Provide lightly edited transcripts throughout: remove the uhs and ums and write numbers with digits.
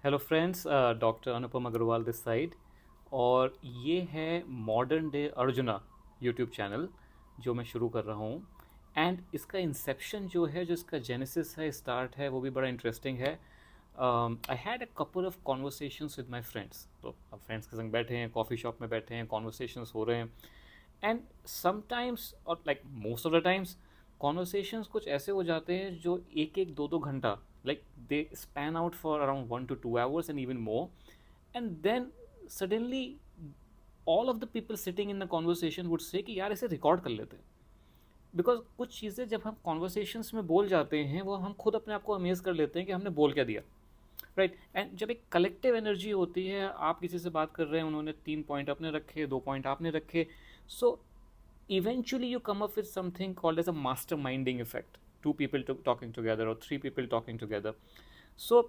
Hello friends, doctor Anupam Agarwal this side. और ये है modern day Arjuna YouTube channel जो मैं शुरू कर रहा हूँ। एंड इसका इंसेप्शन जो है, जो इसका जेनेसिस है, स्टार्ट है, वो भी बड़ा इंटरेस्टिंग है। I had a couple of conversations with my friends. तो अब फ्रेंड्स के संग बैठे हैं, कॉफ़ी शॉप में बैठे हैं, कॉन्वर्सेशंस हो रहे हैं। एंड समटाइम्स और like most of the times conversations कुछ ऐसे हो जाते हैं जो एक एक दो दो घंटा, like they span out for around 1 to 2 hours and even more. And then suddenly all of the people sitting in the conversation would say कि यार इसे रिकॉर्ड कर लेते हैं। बिकॉज कुछ चीज़ें जब हम कॉन्वर्सेशंस में बोल जाते हैं वो हम खुद अपने आप को अमेज कर लेते हैं कि हमने बोल क्या दिया। राइट एंड जब एक कलेक्टिव एनर्जी होती है, आप किसी से बात कर रहे हैं, उन्होंने 3 पॉइंट अपने रखे, 2 पॉइंट आपने रखे। सो eventually you come up with something called as a masterminding effect. Two people talking together or three people talking together. So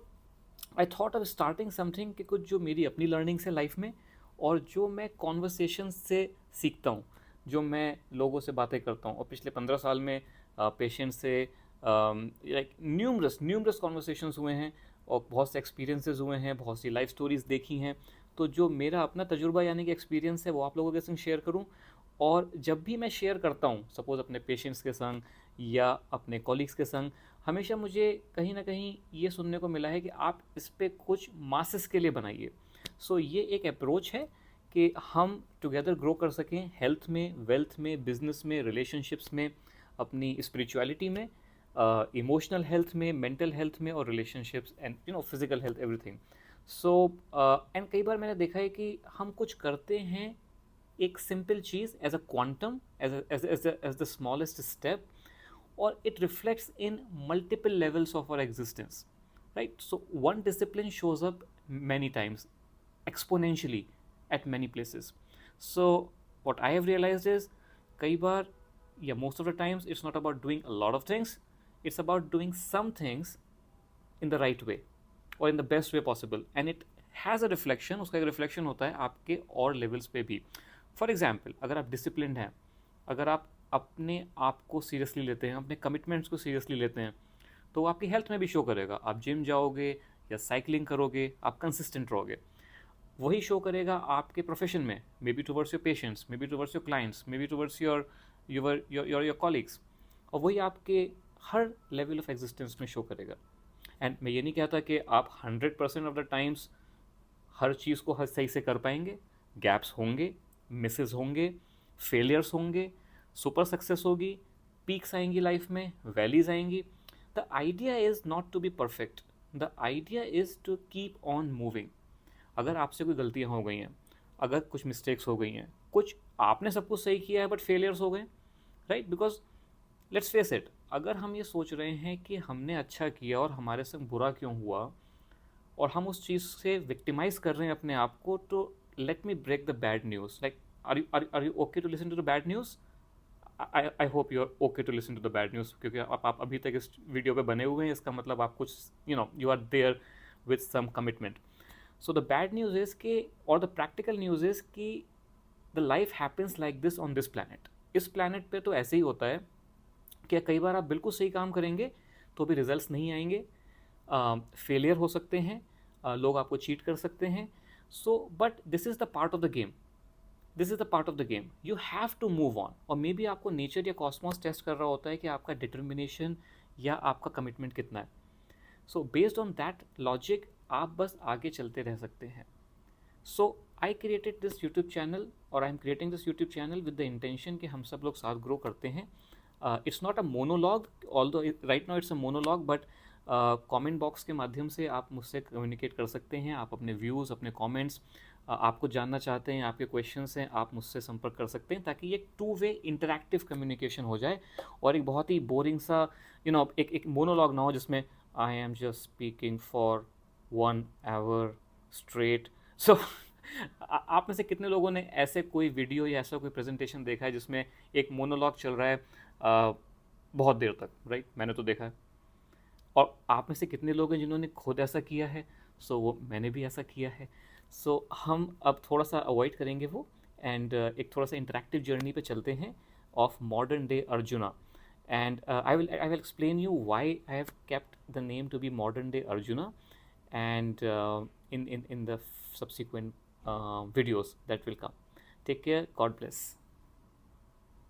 I thought of starting something कि कुछ जो मेरी अपनी लर्निंग्स है लाइफ में और जो मैं कॉन्वर्सेशन से सीखता हूँ, जो मैं लोगों से बातें करता हूँ, और पिछले 15 साल में पेशेंट से लाइक न्यूमरस न्यूमरस कॉन्वर्सेशंस हुए हैं और बहुत से एक्सपीरियंसेस हुए हैं, बहुत सी लाइफ स्टोरीज देखी हैं। तो जो मेरा अपना तजुर्बा यानी कि एक्सपीरियंस है वो आप लोगों के संग शेयर करूँ। और जब भी मैं शेयर करता हूँ, सपोज़ अपने पेशेंट्स के संग या अपने कॉलीग्स के संग, हमेशा मुझे कहीं ना कहीं ये सुनने को मिला है कि आप इस पर कुछ मासेस के लिए बनाइए। सो ये एक अप्रोच है कि हम टुगेदर ग्रो कर सकें, हेल्थ में, वेल्थ में, बिजनेस में, रिलेशनशिप्स में, अपनी स्पिरिचुअलिटी में, इमोशनल हेल्थ में, मेंटल हेल्थ में, और relationships and physical health, everything. So and कई बार मैंने देखा है कि हम कुछ करते हैं एक सिंपल चीज़ as a quantum, as the smallest step, or it reflects in multiple levels of our existence, right? So one discipline shows up many times, exponentially, at many places. So what I have realized is, kai bar, yeah, most of the times it's not about doing a lot of things, it's about doing some things in the right way or in the best way possible, and it has a reflection, उसका एक reflection होता है आपके और levels पे भी। For example, अगर आप डिसिप्लिन हैं, अगर आप अपने आप को सीरियसली लेते हैं, अपने कमिटमेंट्स को सीरियसली लेते हैं, तो वो आपकी हेल्थ में भी शो करेगा। आप जिम जाओगे या साइकिलिंग करोगे, आप कंसिस्टेंट रहोगे, वही शो करेगा आपके प्रोफेशन में, may be towards your patients, may be towards your clients, may be towards your colleagues, और वही आपके हर लेवल ऑफ एग्जिस्टेंस में शो करेगा। एंड मैं ये नहीं कहता कि आप 100% ऑफ द टाइम्स हर चीज़ को हर सही से कर पाएंगे। गैप्स होंगे, मिसेस होंगे, फेलियर्स होंगे, सुपर सक्सेस होगी, पीक्स आएंगी लाइफ में, वैलीज आएंगी। The idea is not to be perfect, the idea is to keep on moving. अगर आपसे कोई गलतियाँ हो गई हैं, अगर कुछ मिस्टेक्स हो गई हैं, कुछ आपने सब कुछ सही किया है बट फेलियर्स हो गए, right? Because let's face it, अगर हम ये सोच रहे हैं कि हमने अच्छा किया और हमारे संग बुरा क्यों हुआ, और हम उस चीज़ से विक्टिमाइज कर रहे हैं अपने आप को, तो let me break the bad news. Like, are you okay to listen to the bad news? I hope you are okay to listen to the bad news, क्योंकि आप अभी तक इस वीडियो पे बने हुए हैं, इसका मतलब आप कुछ, you are there with some commitment. So the bad news is कि, और द प्रैक्टिकल न्यूज़ इज़ कि the life happens like this on this planet. इस प्लानट पे तो ऐसे ही होता है कि कई बार आप बिल्कुल सही काम करेंगे तो भी रिजल्ट्स नहीं आएंगे, फेलियर हो सकते हैं, लोग आपको चीट कर सकते हैं। So but this is the part of the game, this is the part of the game, you have to move on. और मे बी आपको नेचर या कॉस्मोस टेस्ट कर रहा होता है कि आपका डिटर्मिनेशन या आपका कमिटमेंट कितना है। So based on that logic आप बस आगे चलते रह सकते हैं। So I created this YouTube channel, और I am creating this YouTube channel with the intention कि हम सब लोग साथ ग्रो करते हैं। It's not a monologue, although right now it's a monologue, but comment box के माध्यम से आप मुझसे कम्युनिकेट कर सकते हैं। आप अपने व्यूज़, अपने कमेंट्स, आपको जानना चाहते हैं, आपके क्वेश्चंस हैं, आप मुझसे संपर्क कर सकते हैं, ताकि ये टू वे इंटरैक्टिव कम्युनिकेशन हो जाए, और एक बहुत ही बोरिंग सा, एक मोनोलॉग ना हो जिसमें I am just speaking for 1 hour straight. So आप में से कितने लोगों ने ऐसे कोई वीडियो या ऐसा कोई प्रेजेंटेशन देखा है जिसमें एक मोनोलॉग चल रहा है बहुत देर तक? राइट, मैंने तो देखा है। और आप में से कितने लोग हैं जिन्होंने खुद ऐसा किया है? सो वो मैंने भी ऐसा किया है। सो हम अब थोड़ा सा अवॉइड करेंगे वो, एंड एक थोड़ा सा इंटरेक्टिव जर्नी पे चलते हैं of modern day Arjuna. And I will explain you why I have kept the name to be modern day Arjuna, and in the subsequent videos that will come. Take care. God bless.